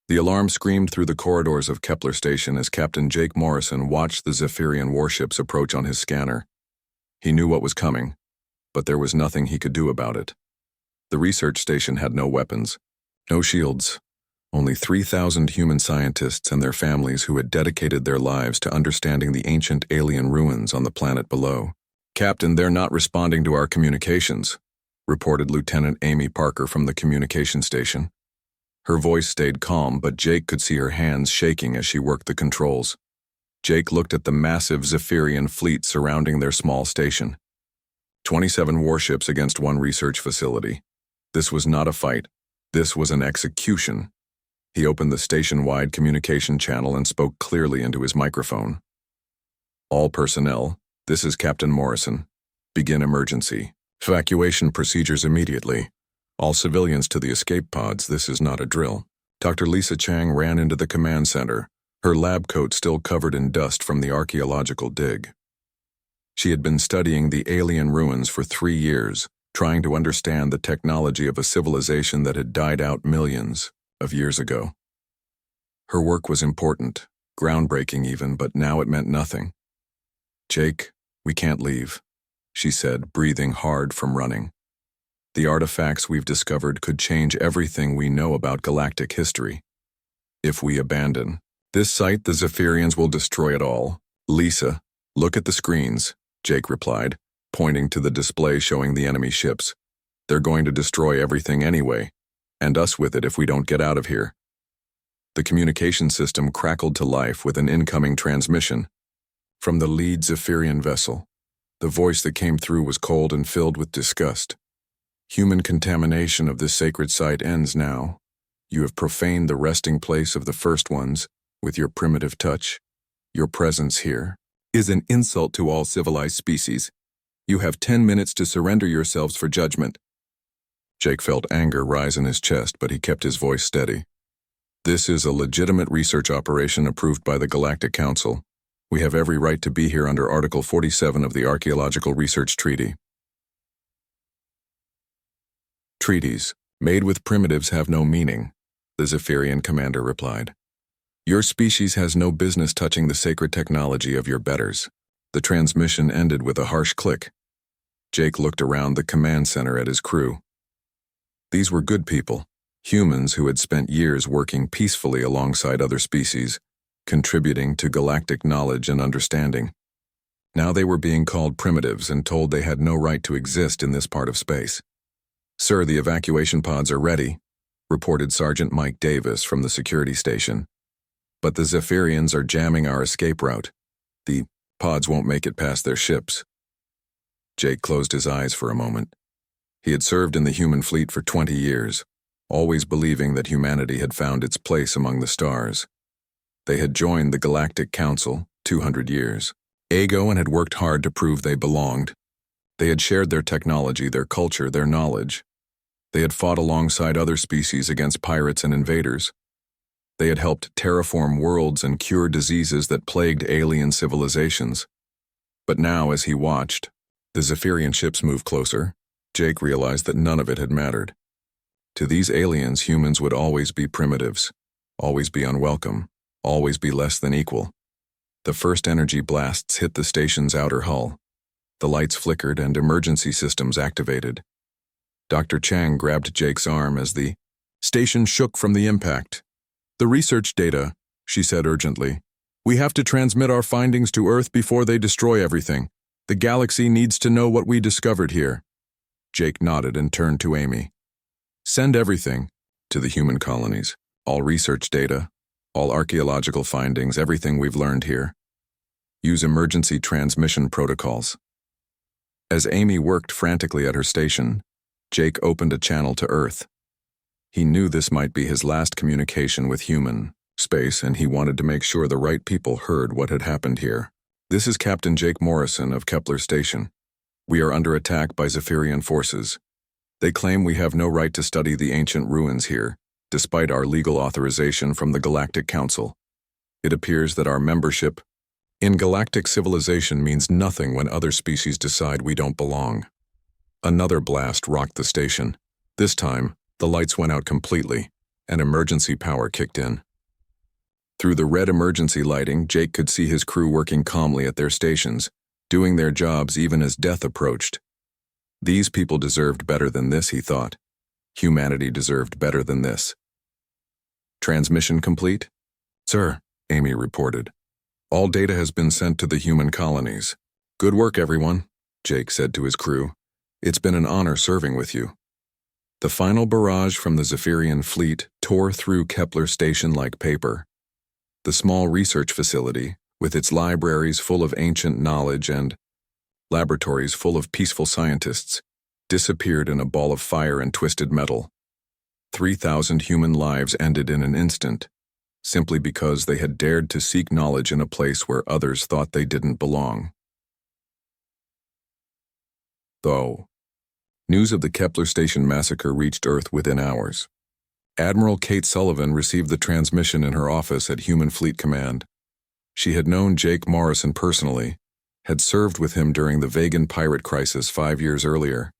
The alarm screamed through the corridors of Kepler Station as Captain Jake Morrison watched the Zephyrian warships approach on his scanner. He knew what was coming, but there was nothing he could do about it. The research station had no weapons, no shields, only 3,000 human scientists and their families who had dedicated their lives to understanding the ancient alien ruins on the planet below. "Captain, they're not responding to our communications," reported Lieutenant Amy Parker from the communication station. Her voice stayed calm, but Jake could see her hands shaking as she worked the controls. Jake looked at the massive Zephyrian fleet surrounding their small station. 27 warships against one research facility. This was not a fight. This was an execution. He opened the station-wide communication channel and spoke clearly into his microphone. "All personnel, this is Captain Morrison. Begin emergency. Evacuation procedures immediately. All civilians to the escape pods, this is not a drill." Dr. Lisa Chang ran into the command center, her lab coat still covered in dust from the archaeological dig. She had been studying the alien ruins for 3 years, trying to understand the technology of a civilization that had died out millions of years ago. Her work was important, groundbreaking even, but now it meant nothing. "Jake, we can't leave," she said, breathing hard from running. "The artifacts we've discovered could change everything we know about galactic history. If we abandon this site, the Zephyrians will destroy it all." "Lisa, look at the screens," Jake replied, pointing to the display showing the enemy ships. "They're going to destroy everything anyway, and us with it if we don't get out of here." The communication system crackled to life with an incoming transmission from the lead Zephyrian vessel. The voice that came through was cold and filled with disgust. "Human contamination of this sacred site ends now. You have profaned the resting place of the first ones with your primitive touch. Your presence here is an insult to all civilized species. You have 10 minutes to surrender yourselves for judgment." Jake felt anger rise in his chest, but he kept his voice steady. "This is a legitimate research operation approved by the Galactic Council. We have every right to be here under Article 47 of the Archaeological Research Treaty." "Treaties made with primitives have no meaning," the Zephyrian commander replied. "Your species has no business touching the sacred technology of your betters." The transmission ended with a harsh click. Jake looked around the command center at his crew. These were good people, humans who had spent years working peacefully alongside other species, contributing to galactic knowledge and understanding. Now they were being called primitives and told they had no right to exist in this part of space. "Sir, the evacuation pods are ready," reported Sergeant Mike Davis from the security station. "But the Zephyrians are jamming our escape route. The pods won't make it past their ships." Jake closed his eyes for a moment. He had served in the human fleet for 20 years, always believing that humanity had found its place among the stars. They had joined the Galactic Council 200 years ago and had worked hard to prove they belonged. They had shared their technology, their culture, their knowledge. They had fought alongside other species against pirates and invaders. They had helped terraform worlds and cure diseases that plagued alien civilizations. But now, as he watched the Zephyrian ships move closer, Jake realized that none of it had mattered. To these aliens, humans would always be primitives, always be unwelcome, always be less than equal. The first energy blasts hit the station's outer hull. The lights flickered and emergency systems activated. Dr. Chang grabbed Jake's arm as the station shook from the impact. "The research data," she said urgently. "We have to transmit our findings to Earth before they destroy everything. The galaxy needs to know what we discovered here." Jake nodded and turned to Amy. "Send everything to the human colonies. All research data, all archaeological findings, everything we've learned here. Use emergency transmission protocols." As Amy worked frantically at her station, Jake opened a channel to Earth. He knew this might be his last communication with human space, and he wanted to make sure the right people heard what had happened here. "This is Captain Jake Morrison of Kepler Station. We are under attack by Zephyrian forces. They claim we have no right to study the ancient ruins here, despite our legal authorization from the Galactic Council. It appears that our membership in galactic civilization means nothing when other species decide we don't belong." Another blast rocked the station. This time, the lights went out completely. and emergency power kicked in. Through the red emergency lighting, Jake could see his crew working calmly at their stations, doing their jobs even as death approached. These people deserved better than this, he thought. Humanity deserved better than this. Transmission complete? Sir, Amy reported. All data has been sent to the human colonies. Good work, everyone, Jake said to his crew. It's been an honor serving with you. The final barrage from the Zephyrian fleet tore through Kepler Station like paper. The small research facility, with its libraries full of ancient knowledge and laboratories full of peaceful scientists, disappeared in a ball of fire and twisted metal. 3,000 human lives ended in an instant, simply because they had dared to seek knowledge in a place where others thought they didn't belong. Though, news of the Kepler Station massacre reached Earth within hours. Admiral Kate Sullivan received the transmission in her office at Human Fleet Command. She had known Jake Morrison personally, had served with him during the Vegan pirate crisis 5 years earlier.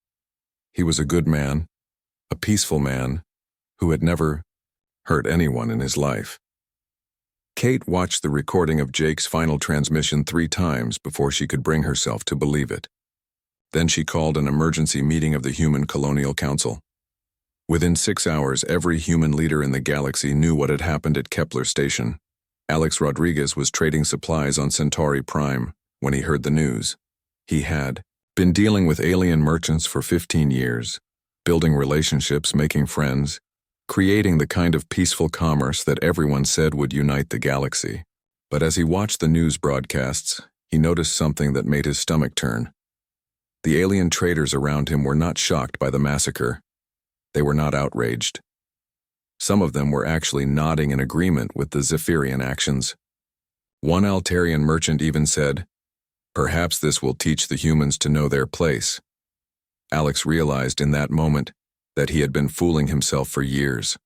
He was a good man, a peaceful man, who had never hurt anyone in his life. Kate watched the recording of Jake's final transmission 3 times before she could bring herself to believe it. Then she called an emergency meeting of the Human Colonial Council. Within 6 hours, every human leader in the galaxy knew what had happened at Kepler Station. Alex Rodriguez was trading supplies on Centauri Prime when he heard the news. He had been dealing with alien merchants for 15 years, building relationships, making friends, creating the kind of peaceful commerce that everyone said would unite the galaxy. But as he watched the news broadcasts, he noticed something that made his stomach turn. The alien traders around him were not shocked by the massacre. They were not outraged. Some of them were actually nodding in agreement with the Zephyrian actions. One Altarian merchant even said, "Perhaps this will teach the humans to know their place." Alex realized in that moment that he had been fooling himself for years.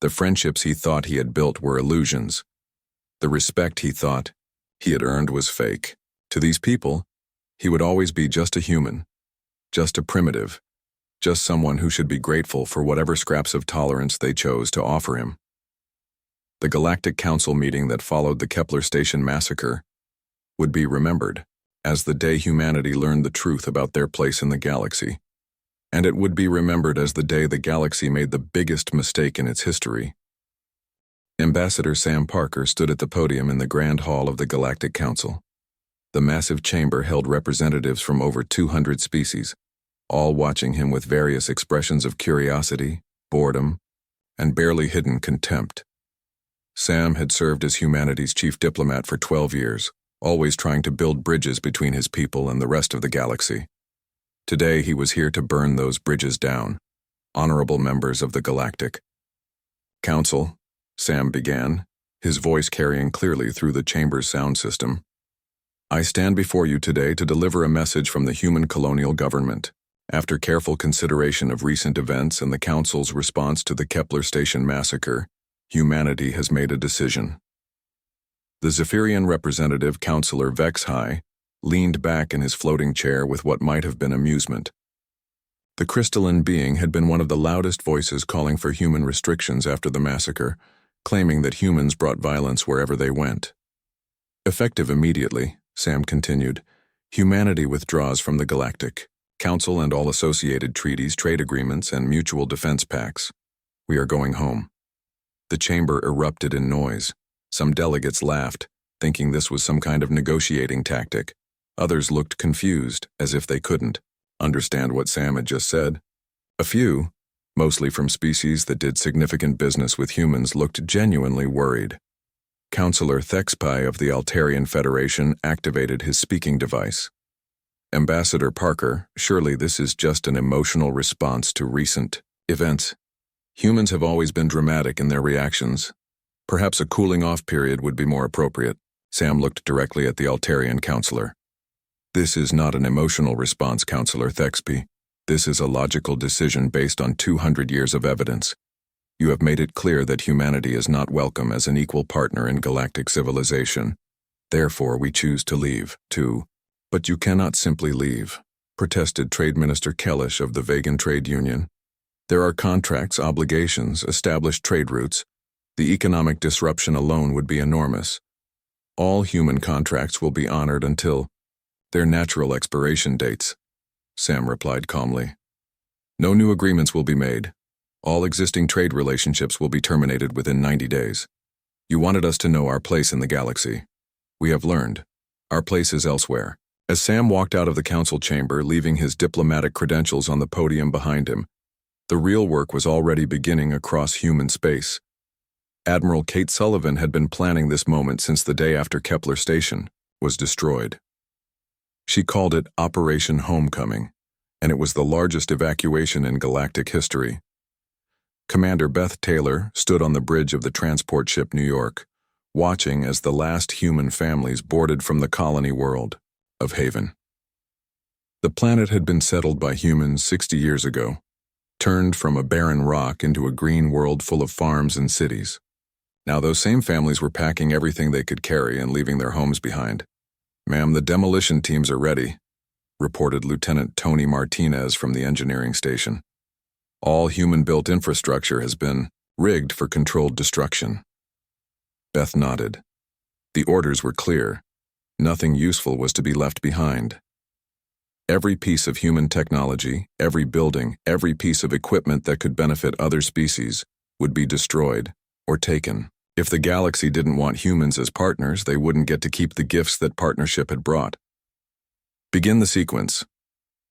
The friendships he thought he had built were illusions. The respect he thought he had earned was fake. To these people, he would always be just a human, just a primitive, just someone who should be grateful for whatever scraps of tolerance they chose to offer him. The Galactic Council meeting that followed the Kepler Station massacre would be remembered as the day humanity learned the truth about their place in the galaxy. And it would be remembered as the day the galaxy made the biggest mistake in its history. Ambassador Sam Parker stood at the podium in the Grand Hall of the Galactic Council. The massive chamber held representatives from over 200 species, all watching him with various expressions of curiosity, boredom, and barely hidden contempt. Sam had served as humanity's chief diplomat for 12 years, always trying to build bridges between his people and the rest of the galaxy. Today he was here to burn those bridges down. Honorable members of the Galactic Council, Sam began, his voice carrying clearly through the chamber's sound system. I stand before you today to deliver a message from the human colonial government. After careful consideration of recent events and the Council's response to the Kepler Station massacre, humanity has made a decision. The Zephyrian representative, Councillor Vexhai, leaned back in his floating chair with what might have been amusement. The crystalline being had been one of the loudest voices calling for human restrictions after the massacre, claiming that humans brought violence wherever they went. Effective immediately, Sam continued, humanity withdraws from the Galactic Council and all associated treaties, trade agreements, and mutual defense pacts. We are going home. The chamber erupted in noise. Some delegates laughed, thinking this was some kind of negotiating tactic. Others looked confused, as if they couldn't understand what Sam had just said. A few, mostly from species that did significant business with humans, looked genuinely worried. Councillor Thexpai of the Altarian Federation activated his speaking device. Ambassador Parker, surely this is just an emotional response to recent events. Humans have always been dramatic in their reactions. Perhaps a cooling-off period would be more appropriate. Sam looked directly at the Altarian counselor. This is not an emotional response, Councillor Thexby. This is a logical decision based on 200 years of evidence. You have made it clear that humanity is not welcome as an equal partner in galactic civilization. Therefore, we choose to leave, too. But you cannot simply leave, protested Trade Minister Kellish of the Vegan Trade Union. There are contracts, obligations, established trade routes. The economic disruption alone would be enormous. All human contracts will be honored until their natural expiration dates, Sam replied calmly. No new agreements will be made. All existing trade relationships will be terminated within 90 days. You wanted us to know our place in the galaxy. We have learned. Our place is elsewhere. As Sam walked out of the council chamber, leaving his diplomatic credentials on the podium behind him, the real work was already beginning across human space. Admiral Kate Sullivan had been planning this moment since the day after Kepler Station was destroyed. She called it Operation Homecoming, and it was the largest evacuation in galactic history. Commander Beth Taylor stood on the bridge of the transport ship New York, watching as the last human families boarded from the colony world of Haven. The planet had been settled by humans 60 years ago, turned from a barren rock into a green world full of farms and cities. Now those same families were packing everything they could carry and leaving their homes behind. "Ma'am, the demolition teams are ready," reported Lieutenant Tony Martinez from the engineering station. "All human-built infrastructure has been rigged for controlled destruction." Beth nodded. The orders were clear. Nothing useful was to be left behind. Every piece of human technology, every building, every piece of equipment that could benefit other species would be destroyed or taken. If the galaxy didn't want humans as partners, they wouldn't get to keep the gifts that partnership had brought. "Begin the sequence,"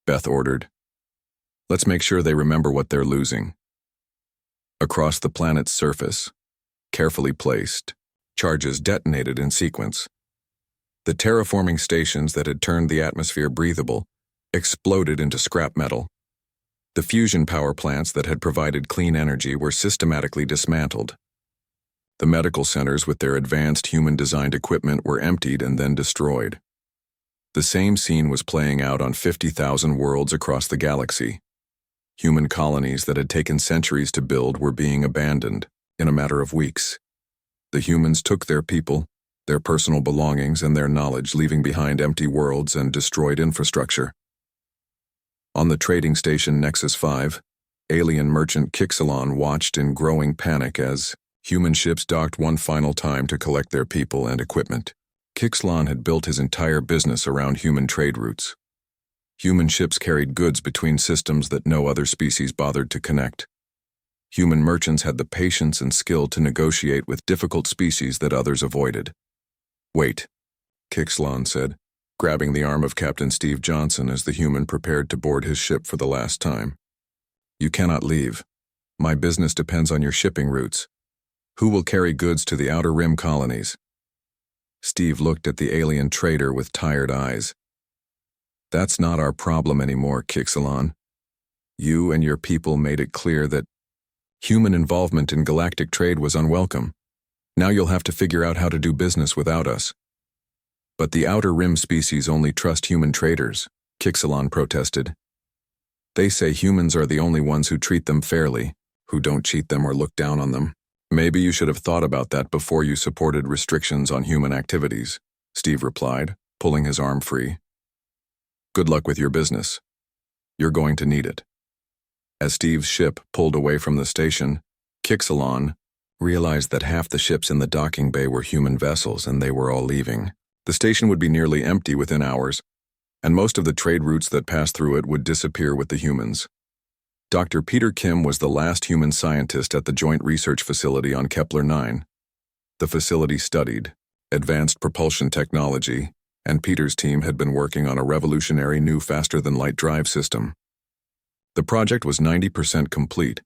Beth ordered. "Let's make sure they remember what they're losing." Across the planet's surface, carefully placed, charges detonated in sequence. The terraforming stations that had turned the atmosphere breathable exploded into scrap metal. The fusion power plants that had provided clean energy were systematically dismantled. The medical centers with their advanced human-designed equipment were emptied and then destroyed. The same scene was playing out on 50,000 worlds across the galaxy. Human colonies that had taken centuries to build were being abandoned in a matter of weeks. The humans took their people, their personal belongings, and their knowledge, leaving behind empty worlds and destroyed infrastructure. On the trading station Nexus 5, alien merchant Kixilon watched in growing panic as human ships docked one final time to collect their people and equipment. Kixilon had built his entire business around human trade routes. Human ships carried goods between systems that no other species bothered to connect. Human merchants had the patience and skill to negotiate with difficult species that others avoided. "Wait," Kixilon said, grabbing the arm of Captain Steve Johnson as the human prepared to board his ship for the last time. "You cannot leave. My business depends on your shipping routes. Who will carry goods to the Outer Rim colonies?" Steve looked at the alien trader with tired eyes. "That's not our problem anymore, Kixilon. You and your people made it clear that human involvement in galactic trade was unwelcome. Now you'll have to figure out how to do business without us." "But the Outer Rim species only trust human traders," Kixilon protested. "They say humans are the only ones who treat them fairly, who don't cheat them or look down on them." "Maybe you should have thought about that before you supported restrictions on human activities," Steve replied, pulling his arm free. "Good luck with your business. You're going to need it." As Steve's ship pulled away from the station, Kixilon realized that half the ships in the docking bay were human vessels and they were all leaving. The station would be nearly empty within hours, and most of the trade routes that passed through it would disappear with the humans. Dr. Peter Kim was the last human scientist at the Joint Research Facility on Kepler 9. The facility studied advanced propulsion technology, and Peter's team had been working on a revolutionary new faster-than-light drive system. The project was 90% complete,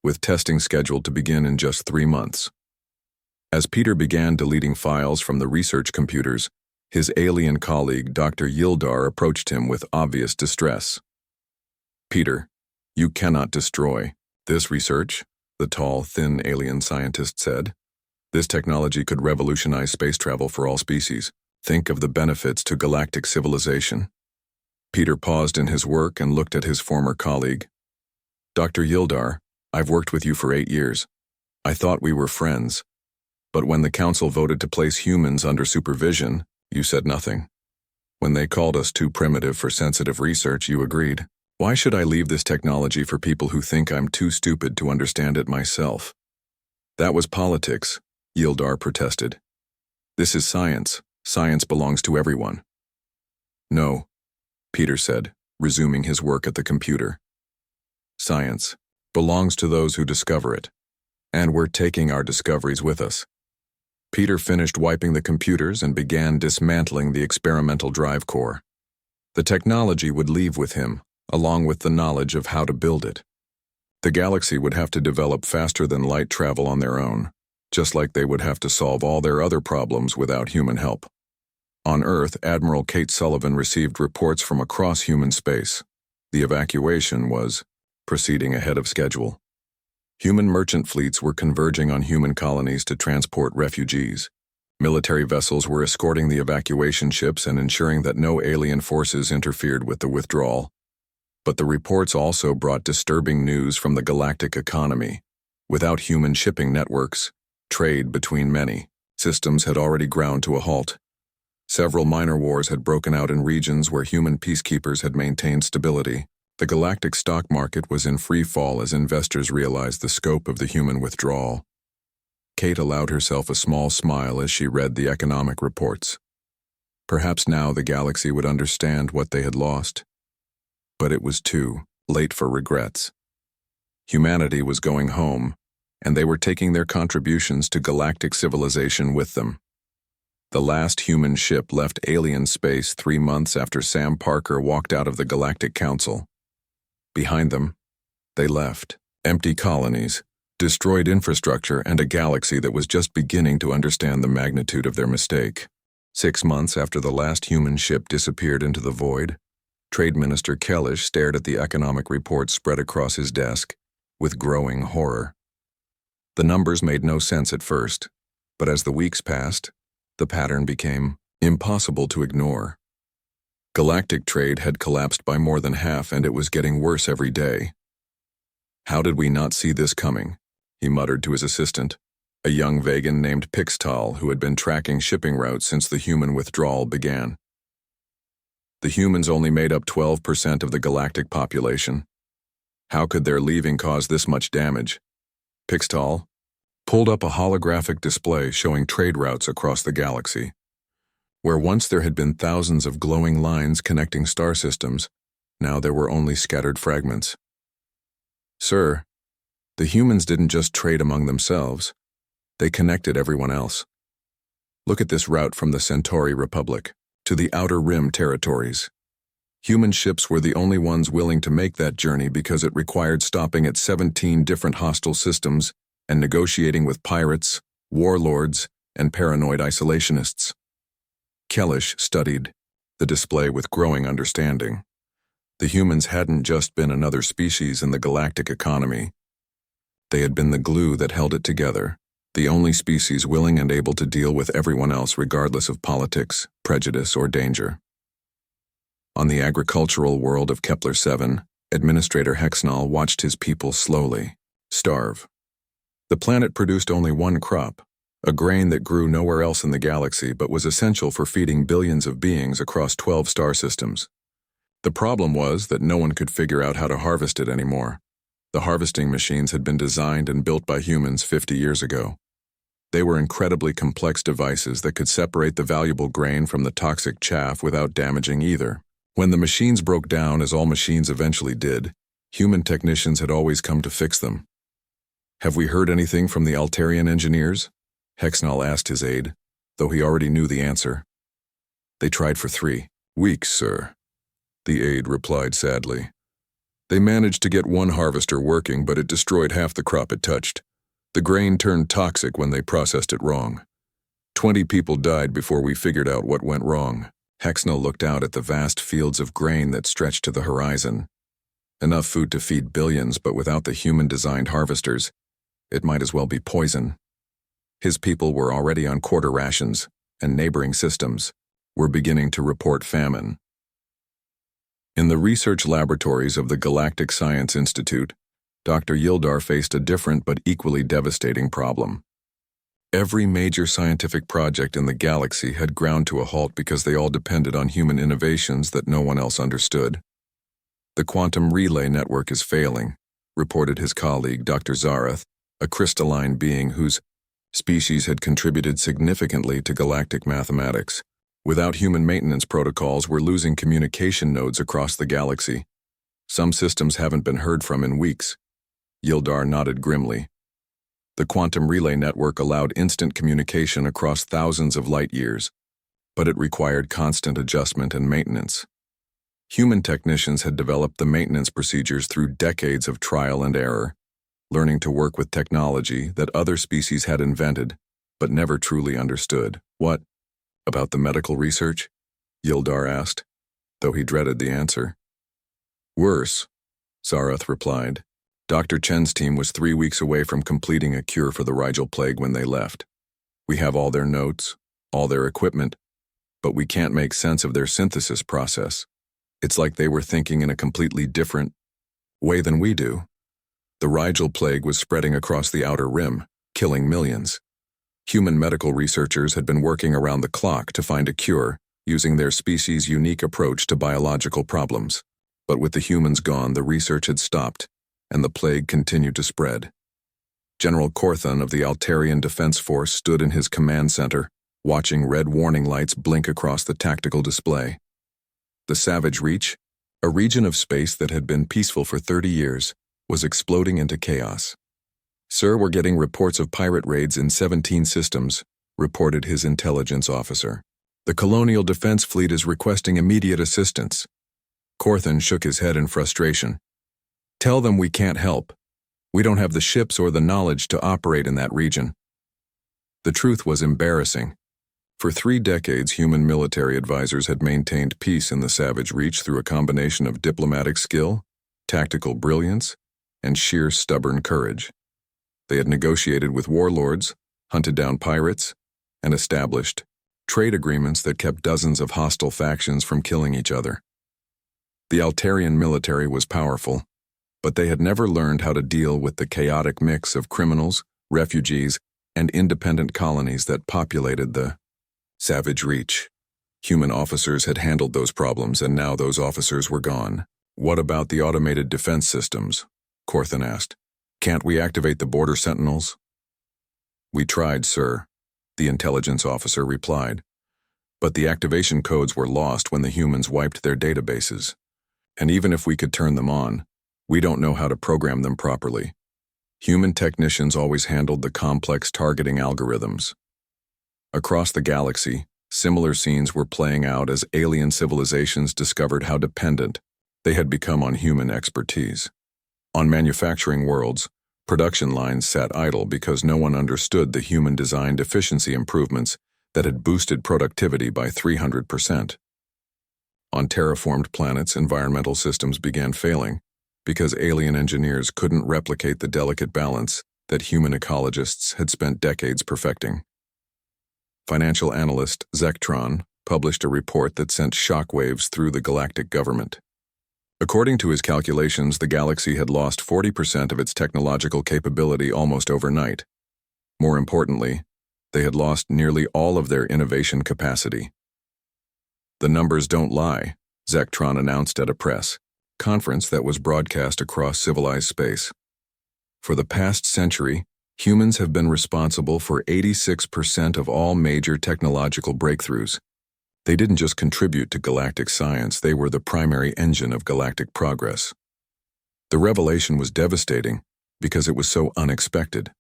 with testing scheduled to begin in just 3 months. As Peter began deleting files from the research computers, his alien colleague, Dr. Yildar, approached him with obvious distress. "Peter, you cannot destroy this research," the tall, thin alien scientist said. "This technology could revolutionize space travel for all species. Think of the benefits to galactic civilization." Peter paused in his work and looked at his former colleague. "Dr. Yildar, I've worked with you for 8 years. I thought we were friends. But when the council voted to place humans under supervision, you said nothing. When they called us too primitive for sensitive research, you agreed. Why should I leave this technology for people who think I'm too stupid to understand it myself? That was politics, Yildar protested. This is science. Science belongs to everyone. No, Peter said, resuming his work at the computer. Science belongs to those who discover it, and we're taking our discoveries with us. Peter finished wiping the computers and began dismantling the experimental drive core. The technology would leave with him, along with the knowledge of how to build it. The galaxy would have to develop faster than light travel on their own, just like they would have to solve all their other problems without human help. On Earth, Admiral Kate Sullivan received reports from across human space. The evacuation was proceeding ahead of schedule. Human merchant fleets were converging on human colonies to transport refugees. Military vessels were escorting the evacuation ships and ensuring that no alien forces interfered with the withdrawal. But the reports also brought disturbing news from the galactic economy. Without human shipping networks, trade between many systems had already ground to a halt. Several minor wars had broken out in regions where human peacekeepers had maintained stability. The galactic stock market was in free fall as investors realized the scope of the human withdrawal. Kate allowed herself a small smile as she read the economic reports. Perhaps now the galaxy would understand what they had lost. But it was too late for regrets. Humanity was going home, and they were taking their contributions to galactic civilization with them. The last human ship left alien space 3 months after Sam Parker walked out of the Galactic Council. Behind them, they left empty colonies, destroyed infrastructure, and a galaxy that was just beginning to understand the magnitude of their mistake. 6 months after the last human ship disappeared into the void, Trade Minister Kellish stared at the economic reports spread across his desk with growing horror. The numbers made no sense at first, but as the weeks passed, the pattern became impossible to ignore. Galactic trade had collapsed by more than half, and it was getting worse every day. How did we not see this coming? He muttered to his assistant, a young Vegan named Pixtal who had been tracking shipping routes since the human withdrawal began. The humans only made up 12% of the galactic population. How could their leaving cause this much damage? Pixtal pulled up a holographic display showing trade routes across the galaxy. Where once there had been thousands of glowing lines connecting star systems, now there were only scattered fragments. Sir, the humans didn't just trade among themselves. They connected everyone else. Look at this route from the Centauri Republic to the Outer Rim territories. Human ships were the only ones willing to make that journey because it required stopping at 17 different hostile systems and negotiating with pirates, warlords, and paranoid isolationists. Kellish studied the display with growing understanding. The humans hadn't just been another species in the galactic economy. They had been the glue that held it together, the only species willing and able to deal with everyone else regardless of politics, prejudice, or danger. On the agricultural world of Kepler-7, Administrator Hexnall watched his people slowly starve. The planet produced only one crop, a grain that grew nowhere else in the galaxy but was essential for feeding billions of beings across 12 star systems. The problem was that no one could figure out how to harvest it anymore. The harvesting machines had been designed and built by humans 50 years ago. They were incredibly complex devices that could separate the valuable grain from the toxic chaff without damaging either. When the machines broke down, as all machines eventually did, human technicians had always come to fix them. Have we heard anything from the Altarian engineers? Hexnall asked his aide, though he already knew the answer. They tried for 3 weeks, sir, the aide replied sadly. They managed to get one harvester working, but it destroyed half the crop it touched. The grain turned toxic when they processed it wrong. 20 people died before we figured out what went wrong. Hexnall looked out at the vast fields of grain that stretched to the horizon. Enough food to feed billions, but without the human-designed harvesters, it might as well be poison. His people were already on quarter rations, and neighboring systems were beginning to report famine. In the research laboratories of the Galactic Science Institute, Dr. Yildar faced a different but equally devastating problem. Every major scientific project in the galaxy had ground to a halt because they all depended on human innovations that no one else understood. The quantum relay network is failing, reported his colleague, Dr. Zarath, a crystalline being whose species had contributed significantly to galactic mathematics. Without human maintenance protocols, we're losing communication nodes across the galaxy. Some systems haven't been heard from in weeks. Yildar nodded grimly. The quantum relay network allowed instant communication across thousands of light years, but it required constant adjustment and maintenance. Human technicians had developed the maintenance procedures through decades of trial and error, learning to work with technology that other species had invented, but never truly understood. What about the medical research? Yildar asked, though he dreaded the answer. Worse, Zarath replied. Dr. Chen's team was 3 weeks away from completing a cure for the Rigel plague when they left. We have all their notes, all their equipment, but we can't make sense of their synthesis process. It's like they were thinking in a completely different way than we do. The Rigel plague was spreading across the outer rim, killing millions. Human medical researchers had been working around the clock to find a cure, using their species' unique approach to biological problems. But with the humans gone, the research had stopped, and the plague continued to spread. General Corthon of the Altarian Defense Force stood in his command center, watching red warning lights blink across the tactical display. The Savage Reach, a region of space that had been peaceful for 30 years, was exploding into chaos. Sir, we're getting reports of pirate raids in 17 systems, reported his intelligence officer. The Colonial Defense Fleet is requesting immediate assistance. Corthon shook his head in frustration. Tell them we can't help. We don't have the ships or the knowledge to operate in that region. The truth was embarrassing. For 3 decades, human military advisors had maintained peace in the Savage Reach through a combination of diplomatic skill, tactical brilliance, and sheer stubborn courage. They had negotiated with warlords, hunted down pirates, and established trade agreements that kept dozens of hostile factions from killing each other. The Altarian military was powerful, but they had never learned how to deal with the chaotic mix of criminals, refugees, and independent colonies that populated the Savage Reach. Human officers had handled those problems, and now those officers were gone. What about the automated defense systems? Corthon asked. Can't we activate the border sentinels? We tried, sir, the intelligence officer replied. But the activation codes were lost when the humans wiped their databases. And even if we could turn them on, we don't know how to program them properly. Human technicians always handled the complex targeting algorithms. Across the galaxy, similar scenes were playing out as alien civilizations discovered how dependent they had become on human expertise. On manufacturing worlds, production lines sat idle because no one understood the human-designed efficiency improvements that had boosted productivity by 300%. On terraformed planets, environmental systems began failing because alien engineers couldn't replicate the delicate balance that human ecologists had spent decades perfecting. Financial analyst Zektron published a report that sent shockwaves through the galactic government. According to his calculations, the galaxy had lost 40% of its technological capability almost overnight. More importantly, they had lost nearly all of their innovation capacity. The numbers don't lie, Zektron announced at a press conference that was broadcast across civilized space. For the past century, humans have been responsible for 86% of all major technological breakthroughs. They didn't just contribute to galactic science, they were the primary engine of galactic progress. The revelation was devastating because it was so unexpected.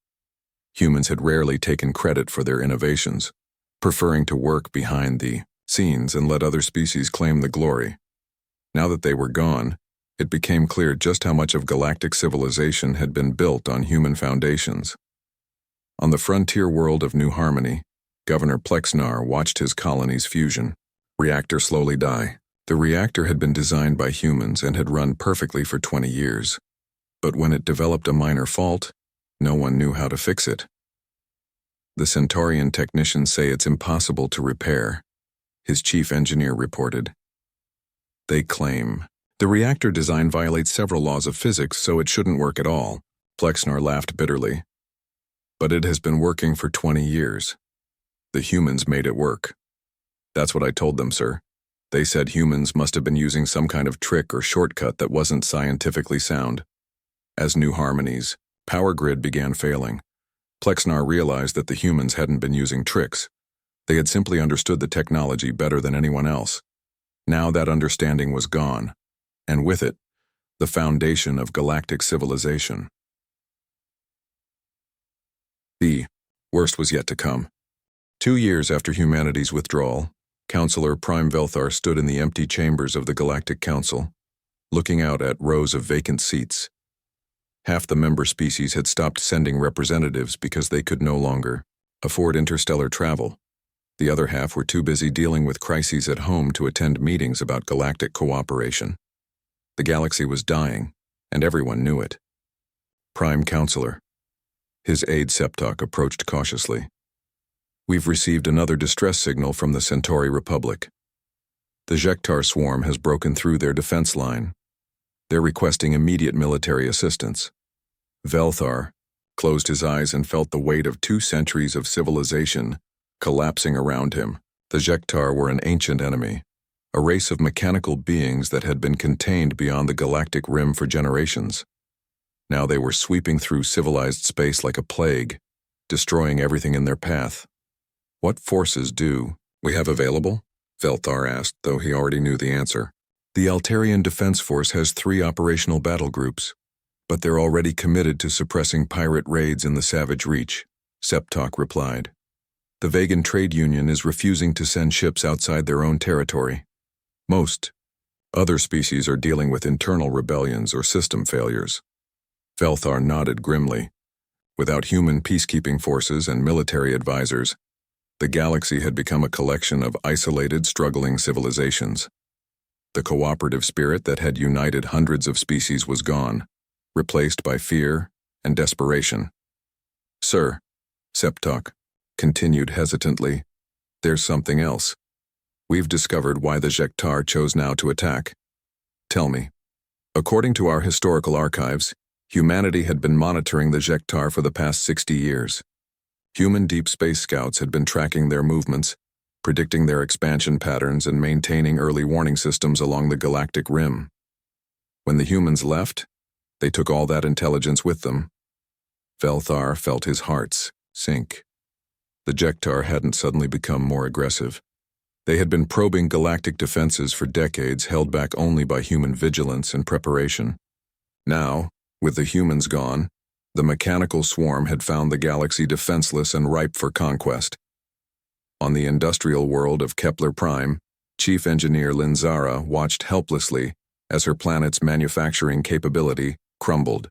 Humans had rarely taken credit for their innovations, preferring to work behind the scenes and let other species claim the glory. Now that they were gone, it became clear just how much of galactic civilization had been built on human foundations. On the frontier world of New Harmony, Governor Plexnar watched his colony's fusion reactor slowly die. The reactor had been designed by humans and had run perfectly for 20 years. But when it developed a minor fault, no one knew how to fix it. The Centaurian technicians say it's impossible to repair, his chief engineer reported. They claim the reactor design violates several laws of physics, so it shouldn't work at all. Plexnar laughed bitterly. But it has been working for 20 years. The humans made it work. That's what I told them, sir. They said humans must have been using some kind of trick or shortcut that wasn't scientifically sound. As new harmonies, power grid began failing. Plexnar realized that the humans hadn't been using tricks. They had simply understood the technology better than anyone else. Now that understanding was gone, and with it, the foundation of galactic civilization. The worst was yet to come. 2 years after humanity's withdrawal, Counselor Prime Velthar stood in the empty chambers of the Galactic Council, looking out at rows of vacant seats. Half the member species had stopped sending representatives because they could no longer afford interstellar travel. The other half were too busy dealing with crises at home to attend meetings about galactic cooperation. The galaxy was dying, and everyone knew it. Prime Counselor. His aide Septok approached cautiously. We've received another distress signal from the Centauri Republic. The Jektar swarm has broken through their defense line. They're requesting immediate military assistance. Velthar closed his eyes and felt the weight of 2 centuries of civilization collapsing around him. The Jektar were an ancient enemy, a race of mechanical beings that had been contained beyond the galactic rim for generations. Now they were sweeping through civilized space like a plague, destroying everything in their path. What forces do we have available? Velthar asked, though he already knew the answer. The Altarian Defense Force has 3 operational battle groups, but they're already committed to suppressing pirate raids in the Savage Reach, Septok replied. The Vegan Trade Union is refusing to send ships outside their own territory. Most other species are dealing with internal rebellions or system failures. Velthar nodded grimly. Without human peacekeeping forces and military advisors, the galaxy had become a collection of isolated, struggling civilizations. The cooperative spirit that had united hundreds of species was gone, replaced by fear and desperation. Sir, Septok continued hesitantly, there's something else. We've discovered why the Jektar chose now to attack. Tell me. According to our historical archives, humanity had been monitoring the Jektar for the past 60 years. Human deep space scouts had been tracking their movements, predicting their expansion patterns and maintaining early warning systems along the galactic rim. When the humans left, they took all that intelligence with them. Velthar felt his heart sink. The Jektar hadn't suddenly become more aggressive. They had been probing galactic defenses for decades, held back only by human vigilance and preparation. Now, with the humans gone, the mechanical swarm had found the galaxy defenseless and ripe for conquest. On the industrial world of Kepler Prime, Chief Engineer Linzara watched helplessly as her planet's manufacturing capability crumbled.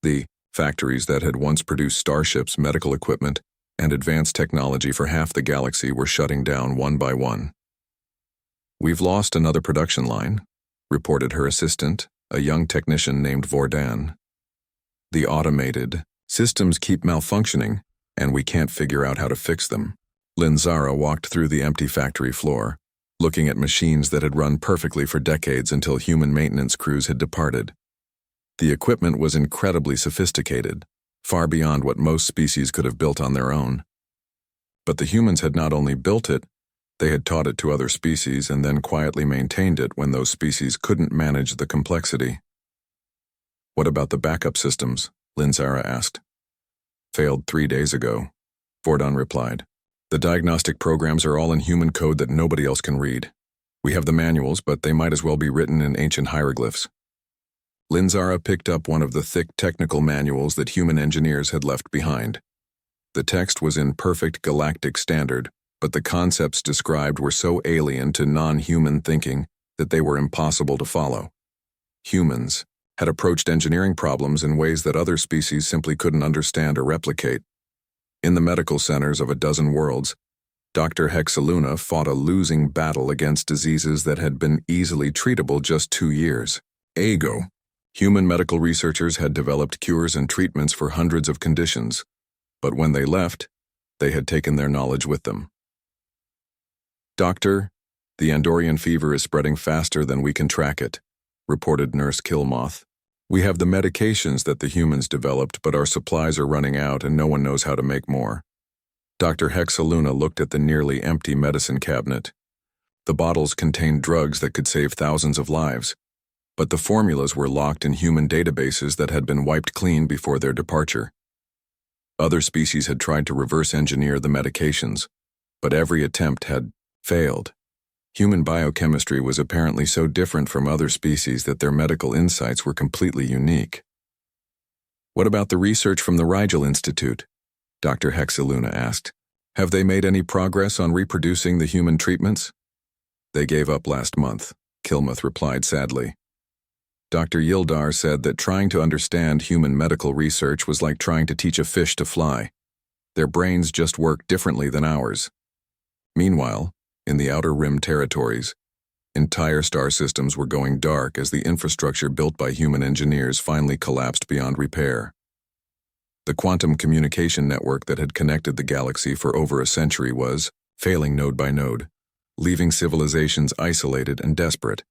The factories that had once produced starships, medical equipment, and advanced technology for half the galaxy were shutting down one by one. We've lost another production line, reported her assistant, a young technician named Vordan. The automated systems keep malfunctioning, and we can't figure out how to fix them. Linzara walked through the empty factory floor, looking at machines that had run perfectly for decades until human maintenance crews had departed. The equipment was incredibly sophisticated, far beyond what most species could have built on their own. But the humans had not only built it, they had taught it to other species and then quietly maintained it when those species couldn't manage the complexity. What about the backup systems? Linzara asked. Failed 3 days ago, Vordan replied. The diagnostic programs are all in human code that nobody else can read. We have the manuals, but they might as well be written in ancient hieroglyphs. Linzara picked up one of the thick technical manuals that human engineers had left behind. The text was in perfect galactic standard, but the concepts described were so alien to non-human thinking that they were impossible to follow. Humans had approached engineering problems in ways that other species simply couldn't understand or replicate. In the medical centers of a dozen worlds, Dr. Hexaluna fought a losing battle against diseases that had been easily treatable just 2 years ago. Human medical researchers had developed cures and treatments for hundreds of conditions, but when they left, they had taken their knowledge with them. Doctor, the Andorian fever is spreading faster than we can track it, reported Nurse Killmoth. We have the medications that the humans developed, but our supplies are running out and no one knows how to make more. Dr. Hexaluna looked at the nearly empty medicine cabinet. The bottles contained drugs that could save thousands of lives, but the formulas were locked in human databases that had been wiped clean before their departure. Other species had tried to reverse engineer the medications, but every attempt had failed. Human biochemistry was apparently so different from other species that their medical insights were completely unique. "What about the research from the Rigel Institute?" Dr. Hexaluna asked. "Have they made any progress on reproducing the human treatments?" "They gave up last month," Kilmuth replied sadly. Dr. Yildar said that trying to understand human medical research was like trying to teach a fish to fly. Their brains just work differently than ours. Meanwhile, in the Outer Rim territories, entire star systems were going dark as the infrastructure built by human engineers finally collapsed beyond repair. The quantum communication network that had connected the galaxy for over a century was failing node by node, leaving civilizations isolated and desperate.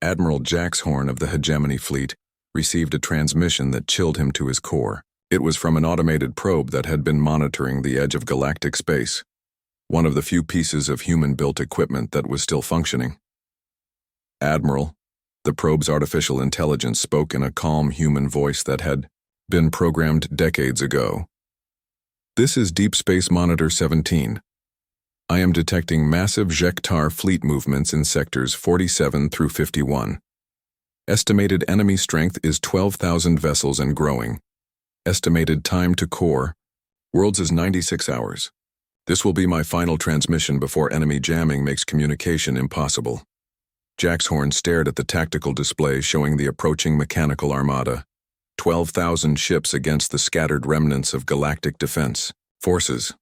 Admiral Jaxhorn of the Hegemony Fleet received a transmission that chilled him to his core. It was from an automated probe that had been monitoring the edge of galactic space, one of the few pieces of human-built equipment that was still functioning. "Admiral," the probe's artificial intelligence spoke in a calm human voice that had been programmed decades ago. "This is Deep Space Monitor 17. I am detecting massive Jektar fleet movements in sectors 47 through 51. Estimated enemy strength is 12,000 vessels and growing. Estimated time to core, worlds is 96 hours. This will be my final transmission before enemy jamming makes communication impossible." Jaxhorn stared at the tactical display showing the approaching mechanical armada. 12,000 ships against the scattered remnants of galactic defense forces.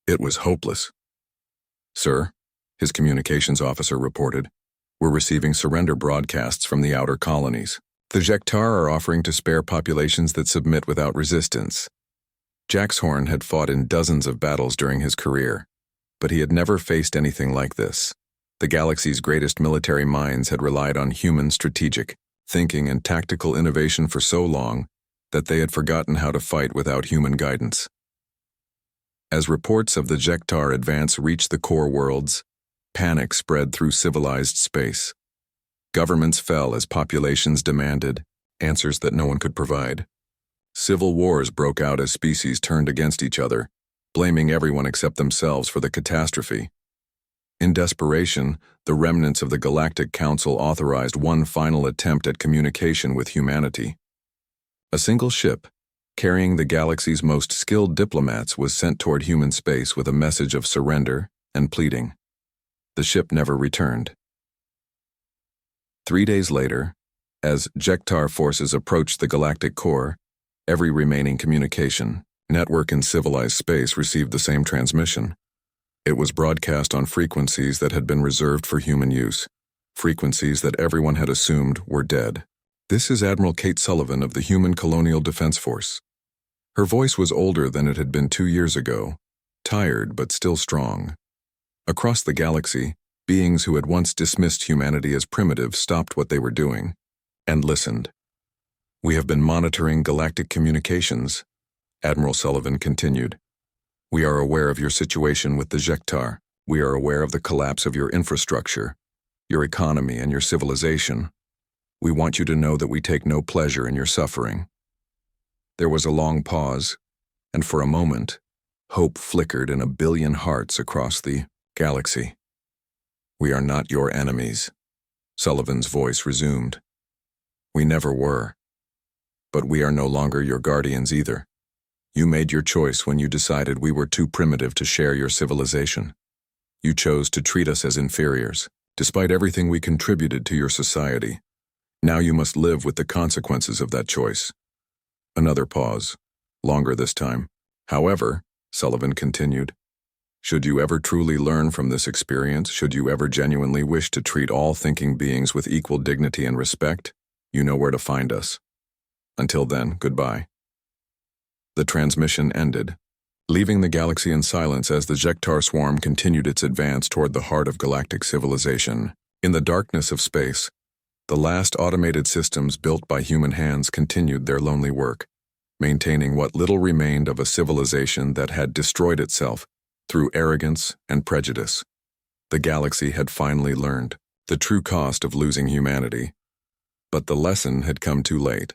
It was hopeless. "Sir," his communications officer reported, "we're receiving surrender broadcasts from the outer colonies. The Jektar are offering to spare populations that submit without resistance." Jaxhorn had fought in dozens of battles during his career, but he had never faced anything like this. The galaxy's greatest military minds had relied on human strategic thinking and tactical innovation for so long that they had forgotten how to fight without human guidance. As reports of the Jektar advance reached the core worlds, panic spread through civilized space. Governments fell as populations demanded answers that no one could provide. Civil wars broke out as species turned against each other, blaming everyone except themselves for the catastrophe. In desperation, the remnants of the Galactic Council authorized one final attempt at communication with humanity. A single ship, carrying the galaxy's most skilled diplomats, was sent toward human space with a message of surrender and pleading. The ship never returned. 3 days later, as Jektar forces approached the galactic core, every remaining communication network in civilized space received the same transmission. It was broadcast on frequencies that had been reserved for human use, frequencies that everyone had assumed were dead. "This is Admiral Kate Sullivan of the Human Colonial Defense Force." Her voice was older than it had been 2 years ago, tired but still strong. Across the galaxy, beings who had once dismissed humanity as primitive stopped what they were doing and listened. "We have been monitoring galactic communications," Admiral Sullivan continued. "We are aware of your situation with the Jektar. We are aware of the collapse of your infrastructure, your economy, and your civilization. We want you to know that we take no pleasure in your suffering." There was a long pause, and for a moment, hope flickered in 1 billion hearts across the galaxy. "We are not your enemies," Sullivan's voice resumed. "We never were. But we are no longer your guardians either. You made your choice when you decided we were too primitive to share your civilization. You chose to treat us as inferiors, despite everything we contributed to your society. Now you must live with the consequences of that choice." Another pause, longer this time. "However," Sullivan continued, "should you ever truly learn from this experience, should you ever genuinely wish to treat all thinking beings with equal dignity and respect, you know where to find us. Until then, goodbye." The transmission ended, leaving the galaxy in silence as the Jektar swarm continued its advance toward the heart of galactic civilization. In the darkness of space, the last automated systems built by human hands continued their lonely work, maintaining what little remained of a civilization that had destroyed itself through arrogance and prejudice. The galaxy had finally learned the true cost of losing humanity. But the lesson had come too late.